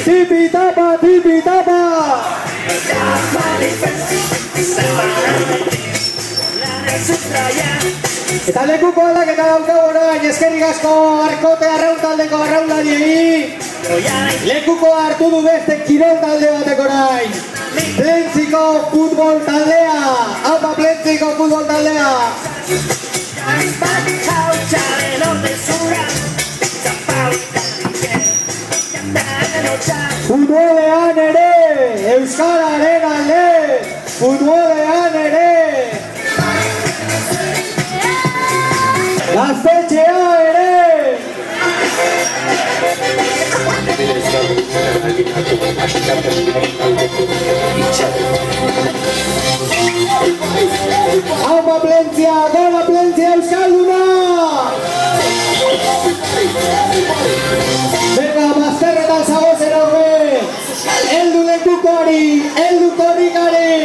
Tipi-tapa, tipi-tapa! Eta lekuko aldaketa daukagu orain, eskerrik asko Arkote arraun taldeko arraunlariei. Lekuko hartu du beste kirol talde batek orain. Plentziko futbol taldea. Haupa Plentziko futbol taldea. Futbolean ere, Euskararen alde, futbolean ere. Gaztetxea ere! Haupa Plentzia, gola Plentzia Euskalduna! Venga, bazterretan zagozen aurre! Eldu lekukoari, eldu korrikari!